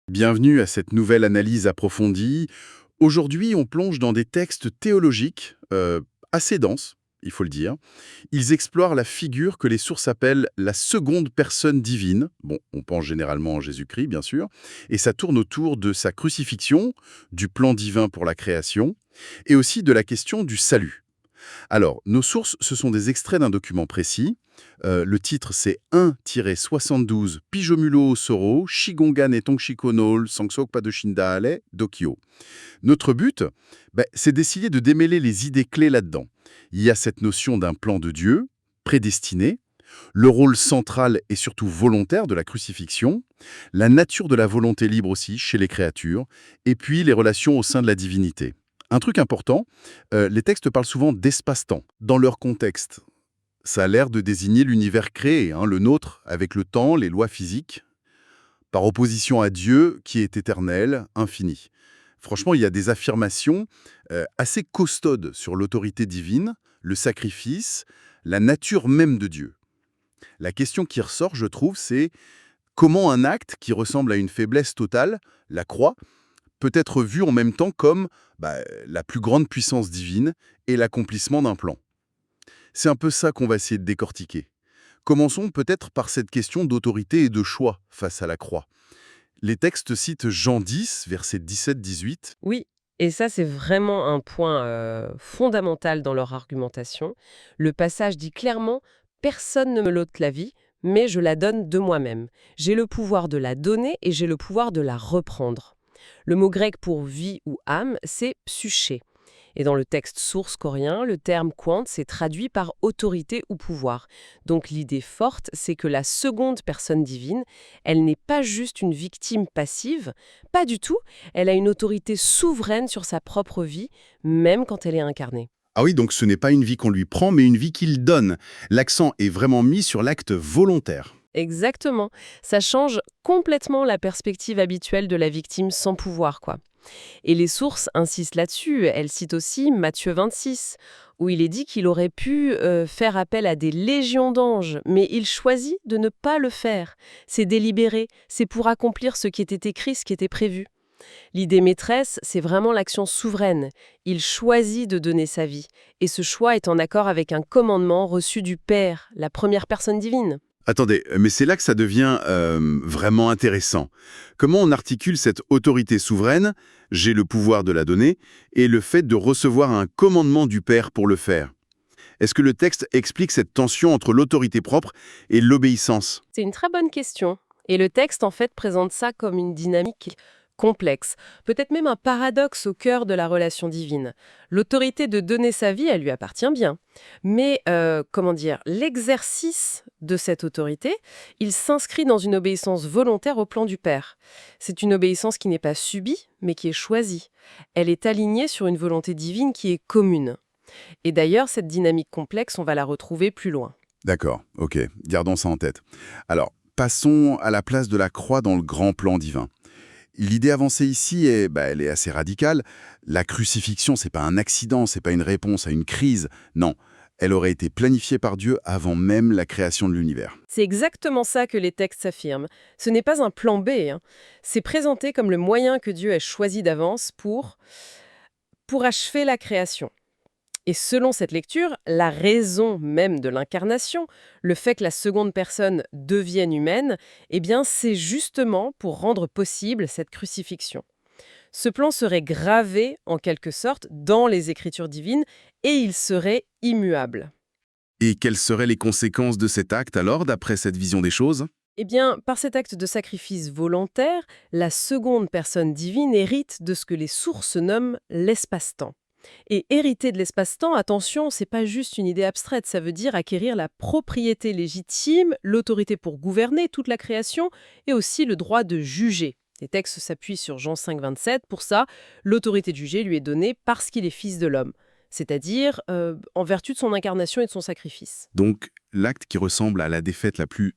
Bienvenue à cette nouvelle analyse approfondie. Aujourd'hui, on plonge dans des textes théologiques assez denses, il faut le dire. Ils explorent la figure que les sources appellent la seconde personne divine. Bon, on pense généralement en Jésus-Christ, bien sûr. Et ça tourne autour de sa crucifixion, du plan divin pour la création, et aussi de la question du salut. Alors, nos sources, ce sont des extraits d'un document précis. Le titre, c'est 1-72 Pijomulo Soro, Shigongan et Tongshiko Sangsok Padoshinda Ale, Dokyo. Notre but, c'est d'essayer de démêler les idées clés là-dedans. Il y a cette notion d'un plan de Dieu, prédestiné, le rôle central et surtout volontaire de la crucifixion, la nature de la volonté libre aussi chez les créatures, et puis les relations au sein de la divinité. Un truc important, les textes parlent souvent d'espace-temps, dans leur contexte. Ça a l'air de désigner l'univers créé, le nôtre, avec le temps, les lois physiques, par opposition à Dieu qui est éternel, infini. Franchement, il y a des affirmations assez costaudes sur l'autorité divine, le sacrifice, la nature même de Dieu. La question qui ressort, je trouve, c'est comment un acte qui ressemble à une faiblesse totale, la croix, peut être vu en même temps comme la plus grande puissance divine et l'accomplissement d'un plan. C'est un peu ça qu'on va essayer de décortiquer. Commençons peut-être par cette question d'autorité et de choix face à la croix. Les textes citent Jean 10, versets 17-18. Oui, et ça c'est vraiment un point fondamental dans leur argumentation. Le passage dit clairement: «Personne ne me l'ôte la vie, mais je la donne de moi-même. J'ai le pouvoir de la donner et j'ai le pouvoir de la reprendre.» Le mot grec pour vie ou âme, c'est psyché. Et dans le texte source coréen, le terme quant s'est traduit par autorité ou pouvoir. Donc l'idée forte, c'est que la seconde personne divine, elle n'est pas juste une victime passive, pas du tout, elle a une autorité souveraine sur sa propre vie, même quand elle est incarnée. Ah oui, donc ce n'est pas une vie qu'on lui prend, mais une vie qu'il donne. L'accent est vraiment mis sur l'acte volontaire. Exactement. Ça change complètement la perspective habituelle de la victime sans pouvoir, quoi. Et les sources insistent là-dessus. Elles citent aussi Matthieu 26, où il est dit qu'il aurait pu faire appel à des légions d'anges, mais il choisit de ne pas le faire. C'est délibéré, c'est pour accomplir ce qui était écrit, ce qui était prévu. L'idée maîtresse, c'est vraiment l'action souveraine. Il choisit de donner sa vie, et ce choix est en accord avec un commandement reçu du Père, la première personne divine. Attendez, mais c'est là que ça devient vraiment intéressant. Comment on articule cette autorité souveraine, j'ai le pouvoir de la donner, et le fait de recevoir un commandement du Père pour le faire? Est-ce que le texte explique cette tension entre l'autorité propre et l'obéissance? C'est une très bonne question. Et le texte, en fait, présente ça comme une dynamique complexe, peut-être même un paradoxe au cœur de la relation divine. L'autorité de donner sa vie, elle lui appartient bien. Mais, comment dire, l'exercice de cette autorité, il s'inscrit dans une obéissance volontaire au plan du Père. C'est une obéissance qui n'est pas subie, mais qui est choisie. Elle est alignée sur une volonté divine qui est commune. Et d'ailleurs, cette dynamique complexe, on va la retrouver plus loin. D'accord, ok, gardons ça en tête. Alors, passons à la place de la croix dans le grand plan divin. L'idée avancée ici elle est assez radicale. La crucifixion, c'est pas un accident, c'est pas une réponse à une crise. Non, elle aurait été planifiée par Dieu avant même la création de l'univers. C'est exactement ça que les textes affirment. Ce n'est pas un plan B, hein. C'est présenté comme le moyen que Dieu a choisi d'avance pour achever la création. Et selon cette lecture, la raison même de l'incarnation, le fait que la seconde personne devienne humaine, eh bien c'est justement pour rendre possible cette crucifixion. Ce plan serait gravé, en quelque sorte, dans les Écritures divines et il serait immuable. Et quelles seraient les conséquences de cet acte alors, d'après cette vision des choses? Eh bien, par cet acte de sacrifice volontaire, la seconde personne divine hérite de ce que les sources nomment l'espace-temps. Et hériter de l'espace-temps, attention, c'est pas juste une idée abstraite, ça veut dire acquérir la propriété légitime, l'autorité pour gouverner toute la création et aussi le droit de juger. Les textes s'appuient sur Jean 5, 27. Pour ça, l'autorité de juger lui est donnée parce qu'il est fils de l'homme, c'est-à-dire en vertu de son incarnation et de son sacrifice. Donc, l'acte qui ressemble à la défaite la plus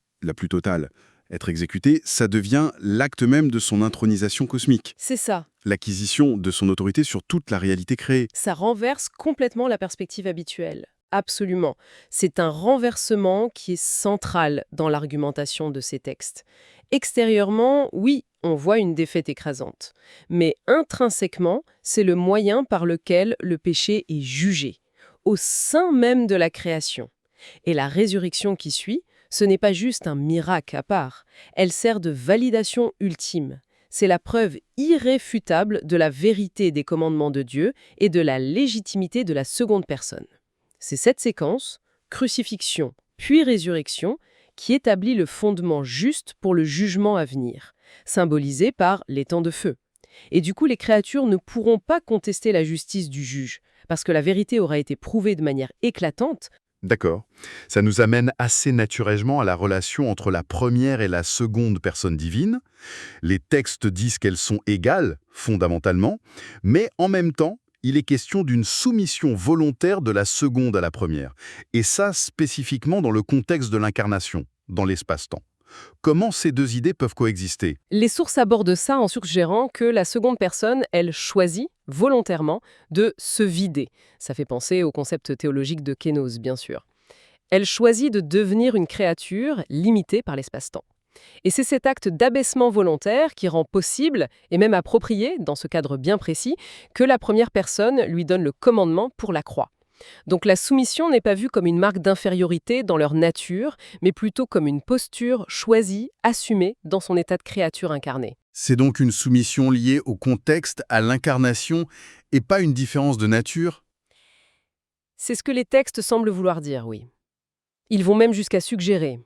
totale, être exécuté, ça devient l'acte même de son intronisation cosmique. C'est ça. L'acquisition de son autorité sur toute la réalité créée. Ça renverse complètement la perspective habituelle. Absolument. C'est un renversement qui est central dans l'argumentation de ces textes. Extérieurement, oui, on voit une défaite écrasante. Mais intrinsèquement, c'est le moyen par lequel le péché est jugé, au sein même de la création. Et la résurrection qui suit, ce n'est pas juste un miracle à part. Elle sert de validation ultime. C'est la preuve irréfutable de la vérité des commandements de Dieu et de la légitimité de la seconde personne. C'est cette séquence, crucifixion puis résurrection, qui établit le fondement juste pour le jugement à venir, symbolisé par les temps de feu. Et du coup, les créatures ne pourront pas contester la justice du juge, parce que la vérité aura été prouvée de manière éclatante. D'accord. Ça nous amène assez naturellement à la relation entre la première et la seconde personne divine. Les textes disent qu'elles sont égales, fondamentalement, mais en même temps, il est question d'une soumission volontaire de la seconde à la première. Et ça, spécifiquement dans le contexte de l'incarnation, dans l'espace-temps. Comment ces deux idées peuvent coexister? Les sources abordent ça en suggérant que la seconde personne, elle choisit volontairement de se vider. Ça fait penser au concept théologique de kénose, bien sûr. Elle choisit de devenir une créature limitée par l'espace-temps. Et c'est cet acte d'abaissement volontaire qui rend possible, et même approprié, dans ce cadre bien précis, que la première personne lui donne le commandement pour la croix. Donc la soumission n'est pas vue comme une marque d'infériorité dans leur nature, mais plutôt comme une posture choisie, assumée dans son état de créature incarnée. C'est donc une soumission liée au contexte, à l'incarnation, et pas une différence de nature? C'est ce que les textes semblent vouloir dire, oui. Ils vont même jusqu'à suggérer,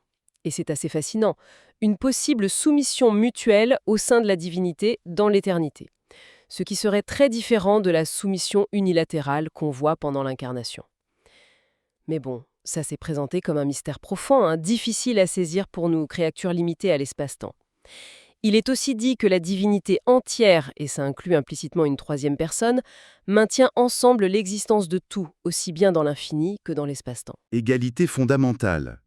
et c'est assez fascinant, une possible soumission mutuelle au sein de la divinité dans l'éternité, ce qui serait très différent de la soumission unilatérale qu'on voit pendant l'incarnation. Mais bon, ça s'est présenté comme un mystère profond, difficile à saisir pour nous, créatures limitées à l'espace-temps. Il est aussi dit que la divinité entière, et ça inclut implicitement une troisième personne, maintient ensemble l'existence de tout, aussi bien dans l'infini que dans l'espace-temps. Égalité fondamentale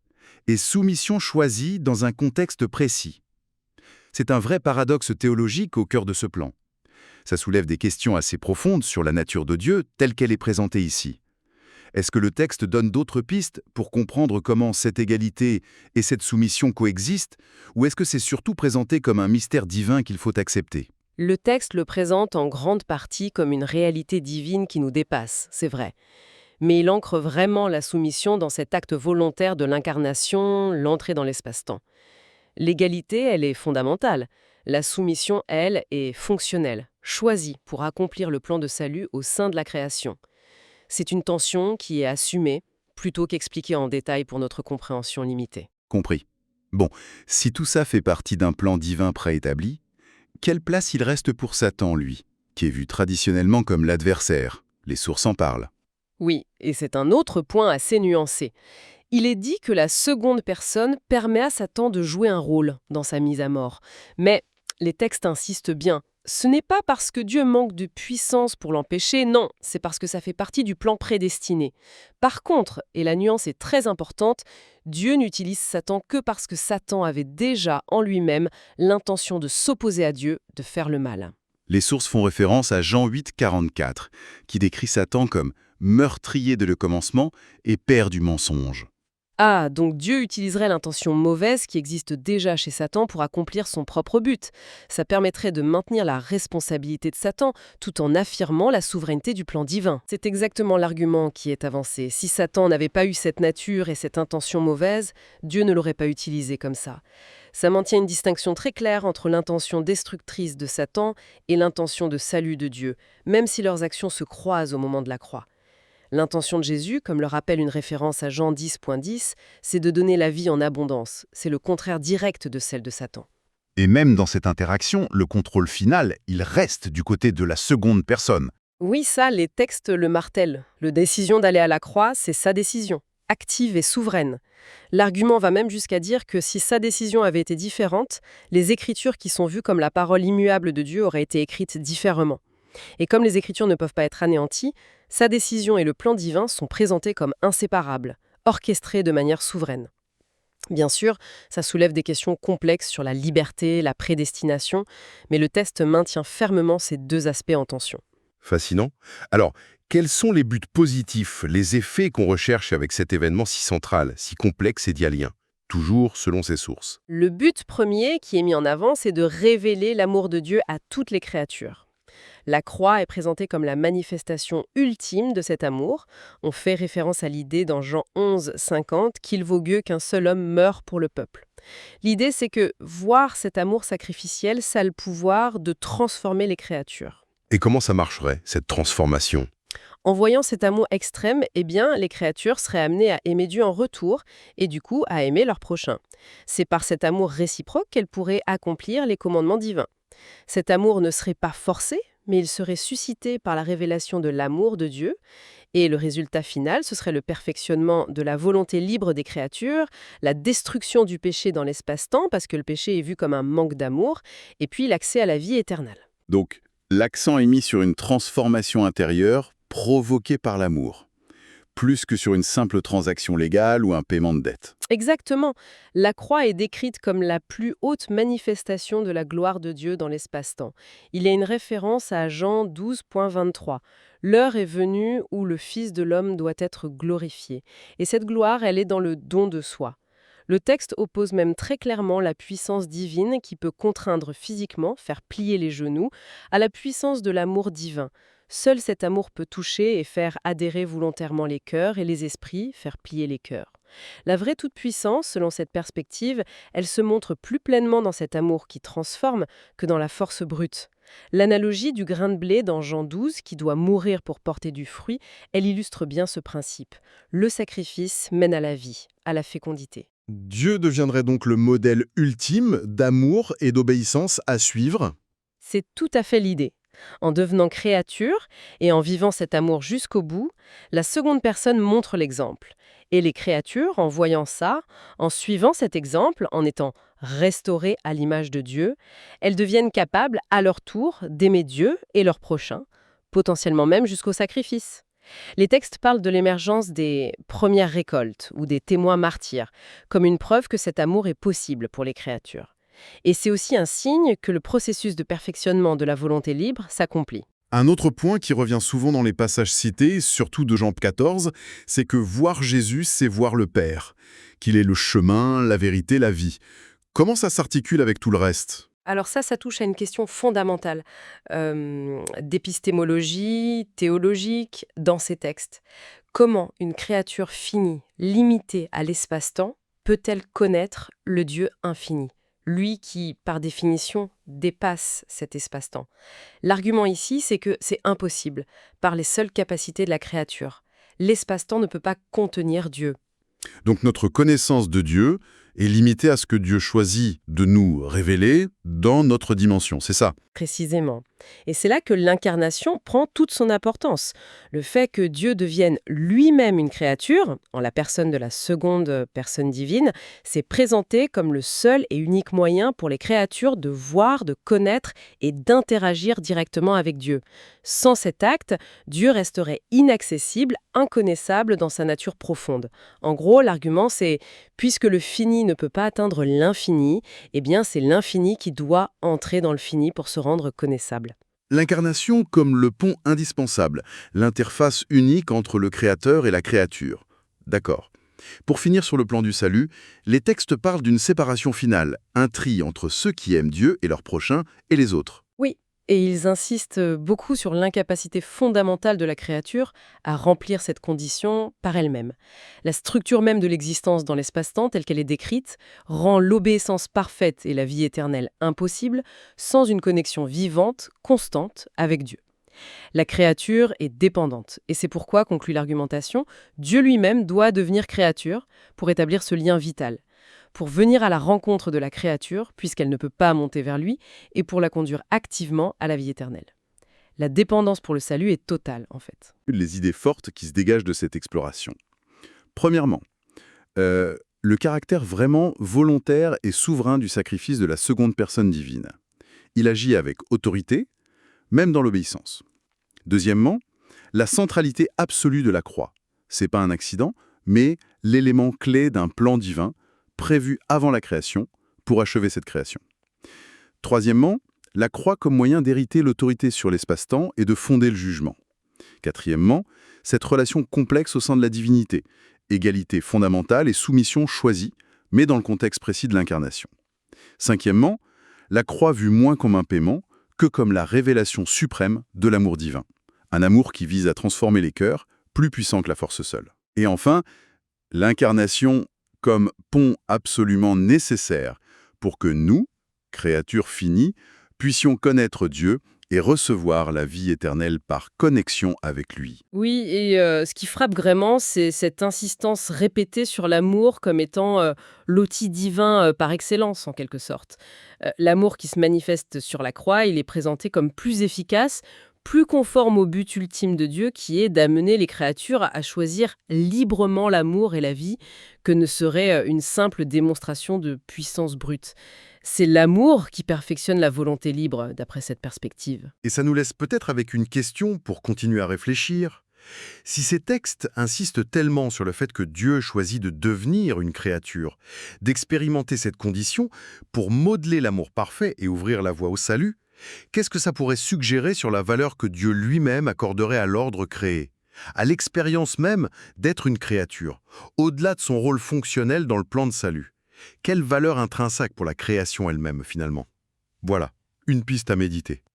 et soumission choisie dans un contexte précis. C'est un vrai paradoxe théologique au cœur de ce plan. Ça soulève des questions assez profondes sur la nature de Dieu telle qu'elle est présentée ici. Est-ce que le texte donne d'autres pistes pour comprendre comment cette égalité et cette soumission coexistent, ou est-ce que c'est surtout présenté comme un mystère divin qu'il faut accepter? Le texte le présente en grande partie comme une réalité divine qui nous dépasse, c'est vrai. Mais il ancre vraiment la soumission dans cet acte volontaire de l'incarnation, l'entrée dans l'espace-temps. L'égalité, elle est fondamentale. La soumission, elle, est fonctionnelle, choisie pour accomplir le plan de salut au sein de la création. C'est une tension qui est assumée, plutôt qu'expliquée en détail pour notre compréhension limitée. Compris. Bon, si tout ça fait partie d'un plan divin préétabli, quelle place il reste pour Satan, lui, qui est vu traditionnellement comme l'adversaire? Les sources en parlent. Oui, et c'est un autre point assez nuancé. Il est dit que la seconde personne permet à Satan de jouer un rôle dans sa mise à mort. Mais les textes insistent bien. Ce n'est pas parce que Dieu manque de puissance pour l'empêcher, non, c'est parce que ça fait partie du plan prédestiné. Par contre, et la nuance est très importante, Dieu n'utilise Satan que parce que Satan avait déjà en lui-même l'intention de s'opposer à Dieu, de faire le mal. Les sources font référence à Jean 8, 44, qui décrit Satan comme meurtrier dès le commencement et père du mensonge. Ah, donc Dieu utiliserait l'intention mauvaise qui existe déjà chez Satan pour accomplir son propre but. Ça permettrait de maintenir la responsabilité de Satan tout en affirmant la souveraineté du plan divin. C'est exactement l'argument qui est avancé. Si Satan n'avait pas eu cette nature et cette intention mauvaise, Dieu ne l'aurait pas utilisé comme ça. Ça maintient une distinction très claire entre l'intention destructrice de Satan et l'intention de salut de Dieu, même si leurs actions se croisent au moment de la croix. L'intention de Jésus, comme le rappelle une référence à Jean 10.10, c'est de donner la vie en abondance. C'est le contraire direct de celle de Satan. Et même dans cette interaction, le contrôle final, il reste du côté de la seconde personne. Oui, ça, les textes le martèlent. La décision d'aller à la croix, c'est sa décision, active et souveraine. L'argument va même jusqu'à dire que si sa décision avait été différente, les Écritures qui sont vues comme la parole immuable de Dieu auraient été écrites différemment. Et comme les Écritures ne peuvent pas être anéanties, sa décision et le plan divin sont présentés comme inséparables, orchestrés de manière souveraine. Bien sûr, ça soulève des questions complexes sur la liberté, la prédestination, mais le texte maintient fermement ces deux aspects en tension. Fascinant. Alors, Quels sont les buts positifs, les effets qu'on recherche avec cet événement si central, si complexe et dialien? Toujours selon ses sources. Le but premier qui est mis en avant, c'est de révéler l'amour de Dieu à toutes les créatures. La croix est présentée comme la manifestation ultime de cet amour. On fait référence à l'idée dans Jean 11, 50 qu'il vaut mieux qu'un seul homme meure pour le peuple. L'idée, c'est que voir cet amour sacrificiel, ça a le pouvoir de transformer les créatures. Et comment ça marcherait, cette transformation? En voyant cet amour extrême, eh bien, les créatures seraient amenées à aimer Dieu en retour et du coup à aimer leur prochain. C'est par cet amour réciproque qu'elles pourraient accomplir les commandements divins. Cet amour ne serait pas forcé, mais il serait suscité par la révélation de l'amour de Dieu. Et le résultat final, ce serait le perfectionnement de la volonté libre des créatures, la destruction du péché dans l'espace-temps, parce que le péché est vu comme un manque d'amour, et puis l'accès à la vie éternelle. Donc, l'accent est mis sur une transformation intérieure provoquée par l'amour, plus que sur une simple transaction légale ou un paiement de dette. Exactement. La croix est décrite comme la plus haute manifestation de la gloire de Dieu dans l'espace-temps. Il y a une référence à Jean 12.23. L'heure est venue où le Fils de l'homme doit être glorifié. Et cette gloire, elle est dans le don de soi. Le texte oppose même très clairement la puissance divine qui peut contraindre physiquement, faire plier les genoux, à la puissance de l'amour divin. Seul cet amour peut toucher et faire adhérer volontairement les cœurs et les esprits, faire plier les cœurs. La vraie toute-puissance, selon cette perspective, elle se montre plus pleinement dans cet amour qui transforme que dans la force brute. L'analogie du grain de blé dans Jean 12, qui doit mourir pour porter du fruit, elle illustre bien ce principe. Le sacrifice mène à la vie, à la fécondité. Dieu deviendrait donc le modèle ultime d'amour et d'obéissance à suivre. C'est tout à fait l'idée. En devenant créature et en vivant cet amour jusqu'au bout, la seconde personne montre l'exemple. Et les créatures, en voyant ça, en suivant cet exemple, en étant restaurées à l'image de Dieu, elles deviennent capables, à leur tour, d'aimer Dieu et leur prochain, potentiellement même jusqu'au sacrifice. Les textes parlent de l'émergence des premières récoltes ou des témoins martyrs, comme une preuve que cet amour est possible pour les créatures. Et c'est aussi un signe que le processus de perfectionnement de la volonté libre s'accomplit. Un autre point qui revient souvent dans les passages cités, surtout de Jean 14, c'est que voir Jésus, c'est voir le Père, qu'il est le chemin, la vérité, la vie. Comment ça s'articule avec tout le reste ? Alors ça touche à une question fondamentale d'épistémologie, théologique, dans ces textes. Comment une créature finie, limitée à l'espace-temps, peut-elle connaître le Dieu infini ? Lui qui, par définition, dépasse cet espace-temps. L'argument ici, c'est que c'est impossible, par les seules capacités de la créature. L'espace-temps ne peut pas contenir Dieu. Donc notre connaissance de Dieu est limitée à ce que Dieu choisit de nous révéler dans notre dimension, c'est ça ? Précisément. Et c'est là que l'incarnation prend toute son importance. Le fait que Dieu devienne lui-même une créature, en la personne de la seconde personne divine, c'est présenté comme le seul et unique moyen pour les créatures de voir, de connaître et d'interagir directement avec Dieu. Sans cet acte, Dieu resterait inaccessible, inconnaissable dans sa nature profonde. En gros, l'argument c'est « puisque le fini ne peut pas atteindre l'infini, eh bien c'est l'infini qui doit entrer dans le fini pour se rendre connaissable. » L'incarnation comme le pont indispensable, l'interface unique entre le créateur et la créature. D'accord. Pour finir sur le plan du salut, les textes parlent d'une séparation finale, un tri entre ceux qui aiment Dieu et leurs prochains et les autres. Oui, et ils insistent beaucoup sur l'incapacité fondamentale de la créature à remplir cette condition par elle-même. La structure même de l'existence dans l'espace-temps telle qu'elle est décrite rend l'obéissance parfaite et la vie éternelle impossible sans une connexion vivante, constante avec Dieu. La créature est dépendante, et c'est pourquoi, conclut l'argumentation, Dieu lui-même doit devenir créature pour établir ce lien vital, pour venir à la rencontre de la créature, puisqu'elle ne peut pas monter vers lui, et pour la conduire activement à la vie éternelle. La dépendance pour le salut est totale, en fait. Les idées fortes qui se dégagent de cette exploration. Premièrement, le caractère vraiment volontaire et souverain du sacrifice de la seconde personne divine. Il agit avec autorité, même dans l'obéissance. Deuxièmement, la centralité absolue de la croix. C'est pas un accident, mais l'élément clé d'un plan divin prévu avant la création pour achever cette création. Troisièmement, la croix comme moyen d'hériter l'autorité sur l'espace-temps et de fonder le jugement. Quatrièmement, cette relation complexe au sein de la divinité, égalité fondamentale et soumission choisie, mais dans le contexte précis de l'incarnation. Cinquièmement, la croix vue moins comme un paiement que comme la révélation suprême de l'amour divin. Un amour qui vise à transformer les cœurs, plus puissant que la force seule. Et enfin, l'incarnation comme pont absolument nécessaire pour que nous, créatures finies, puissions connaître Dieu et recevoir la vie éternelle par connexion avec lui. Oui, et ce qui frappe vraiment, c'est cette insistance répétée sur l'amour comme étant l'outil divin par excellence, en quelque sorte. L'amour qui se manifeste sur la croix, il est présenté comme plus efficace, plus conforme au but ultime de Dieu, qui est d'amener les créatures à choisir librement l'amour et la vie, que ne serait une simple démonstration de puissance brute. C'est l'amour qui perfectionne la volonté libre, d'après cette perspective. Et ça nous laisse peut-être avec une question pour continuer à réfléchir. Si ces textes insistent tellement sur le fait que Dieu choisit de devenir une créature, d'expérimenter cette condition pour modeler l'amour parfait et ouvrir la voie au salut, qu'est-ce que ça pourrait suggérer sur la valeur que Dieu lui-même accorderait à l'ordre créé, à l'expérience même d'être une créature, au-delà de son rôle fonctionnel dans le plan de salut? Quelle valeur intrinsèque pour la création elle-même, finalement? Voilà, une piste à méditer.